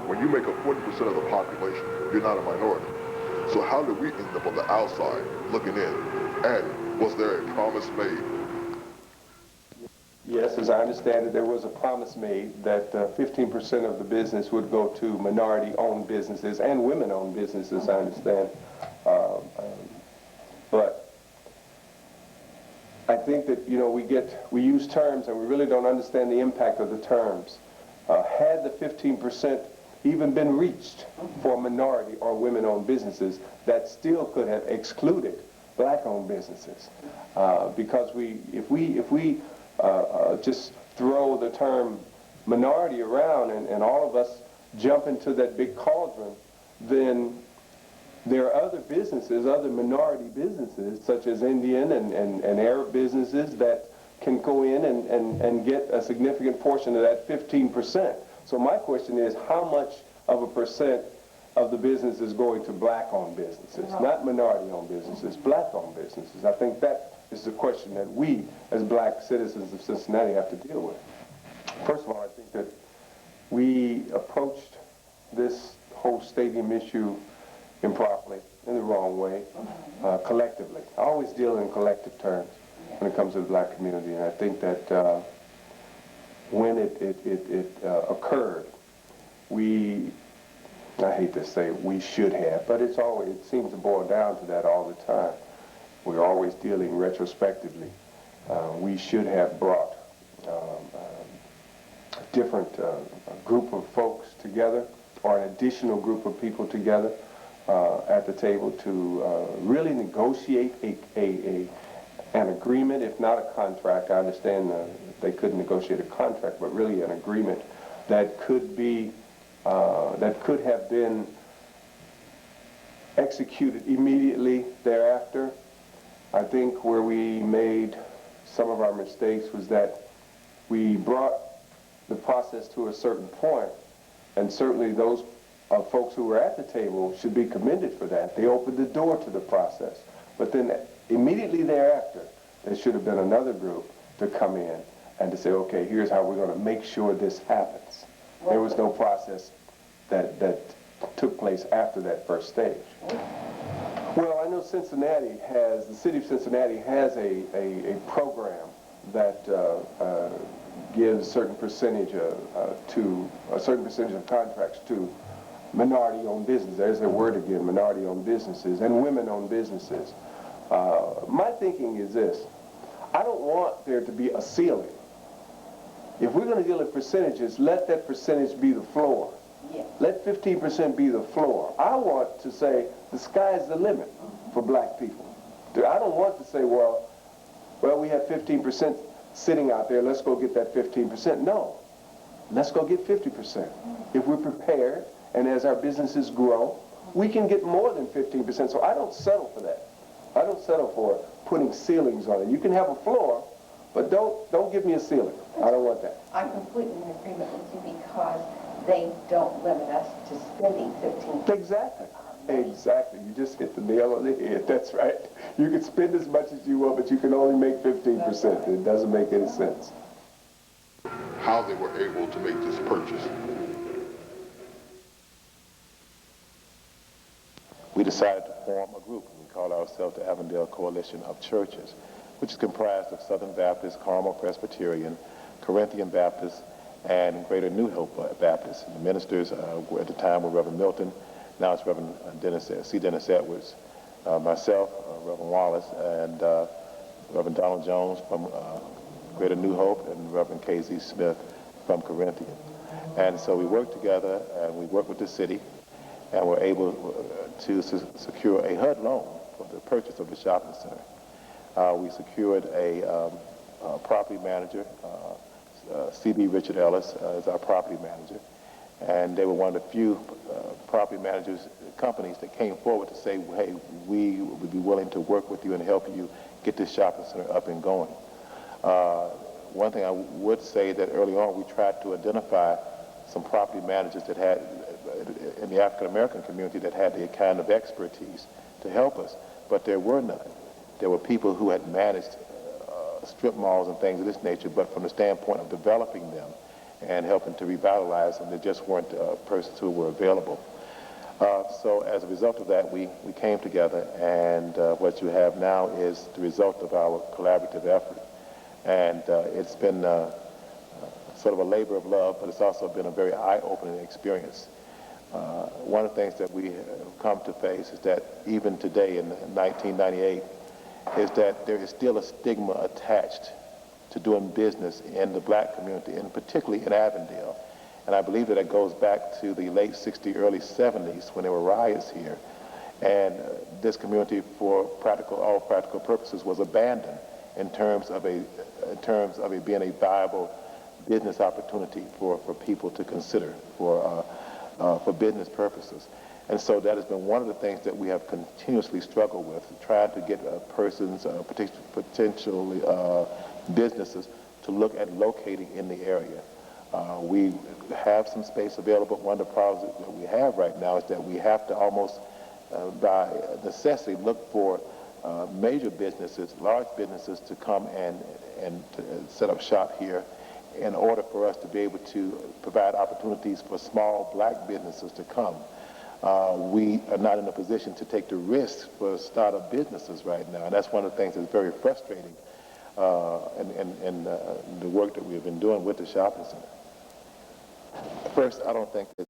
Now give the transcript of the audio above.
When you make up 40% of the population, you're not a minority. So how did we end up on the outside looking in? And was there a promise made? Yes, as I understand it, there was a promise made that 15% of the business would go to minority-owned businesses and women-owned businesses, I understand. But I think that, you know, we use terms and we really don't understand the impact of the terms. Had the 15% even been reached for minority or women-owned businesses, that still could have excluded black-owned businesses. Because if we just throw the term minority around and all of us jump into that big cauldron, then there are other businesses, other minority businesses, such as Indian and Arab businesses that can go in and get a significant portion of that 15%. So my question is, how much of a percent of the business is going to black-owned businesses, not minority-owned businesses, black-owned businesses? I think that is the question that we, as black citizens of Cincinnati, have to deal with. First of all, I think that we approached this whole stadium issue improperly, in the wrong way, collectively. I always deal in collective terms when it comes to the black community, and I think that when it occurred, I hate to say we should have, but it seems to boil down to that all the time. We're always dealing retrospectively. We should have brought a different group of folks together, or an additional group of people together at the table to really negotiate an agreement, if not a contract. I understand they couldn't negotiate a contract, but really an agreement that could have been executed immediately thereafter. I think where we made some of our mistakes was that we brought the process to a certain point, and certainly those folks who were at the table should be commended for that. They opened the door to the process. But then immediately thereafter, there should have been another group to come in and to say, okay, here's how we're going to make sure this happens. There was no process that took place after that first stage. Well, I know the city of Cincinnati has a program that gives a certain percentage of contracts to minority-owned businesses. There's the word again, minority-owned businesses and women-owned businesses. My thinking is this: I don't want there to be a ceiling. If we're going to deal in percentages, let that percentage be the floor. Yeah. Let 15% be the floor. I want to say the sky's the limit for black people. I don't want to say, well, we have 15% sitting out there, let's go get that 15%. No, let's go get 50%. If we're prepared, and as our businesses grow, we can get more than 15%. So I don't settle for that. I don't settle for putting ceilings on it. You can have a floor, but don't give me a ceiling. I don't want that. I'm completely in agreement with you because they don't limit us to spending 15%. Exactly. Exactly. You just hit the nail on the head. That's right. You can spend as much as you want, but you can only make 15%. It doesn't make any sense. How they were able to make this purchase. We decided to form a group. We call ourselves the Avondale Coalition of Churches, which is comprised of Southern Baptist, Carmel Presbyterian, Corinthian Baptist, and Greater New Hope Baptist. The ministers at the time were Reverend Milton. Now it's Reverend C. Dennis Edwards, myself, Reverend Wallace, and Reverend Donald Jones from Greater New Hope, and Reverend K.Z. Smith from Corinthian. And so we worked together, and we worked with the city, and were able to secure a HUD loan for the purchase of the shopping center. We secured a property manager, C.B. Richard Ellis is our property manager, and they were one of the few property managers companies that came forward to say, hey, we would be willing to work with you and help you get this shopping center up and going. One thing I would say that early on we tried to identify some property managers that had, in the African American community, that had the kind of expertise to help us, but there were none. There were people who had managed strip malls and things of this nature, but from the standpoint of developing them and helping to revitalize them. There just weren't persons who were available. So as a result of that, we came together, and what you have now is the result of our collaborative effort. And it's been sort of a labor of love, but it's also been a very eye-opening experience. One of the things that we have come to face is that even today in 1998 is that there is still a stigma attached to doing business in the black community, and particularly in Avondale. And I believe that it goes back to the late 60s, early 70s when there were riots here. And this community, for all practical purposes, was abandoned in terms of it being a viable business opportunity for people to consider for business purposes. And so that has been one of the things that we have continuously struggled with, trying to get persons, potentially businesses, to look at locating in the area. We have some space available. One of the problems that we have right now is that we have to almost, by necessity, look for major businesses, large businesses, to come and to set up shop here in order for us to be able to provide opportunities for small black businesses to come. We are not in a position to take the risk for startup businesses right now, and that's one of the things that's very frustrating in the work that we've been doing with the shopping center. First, I don't think that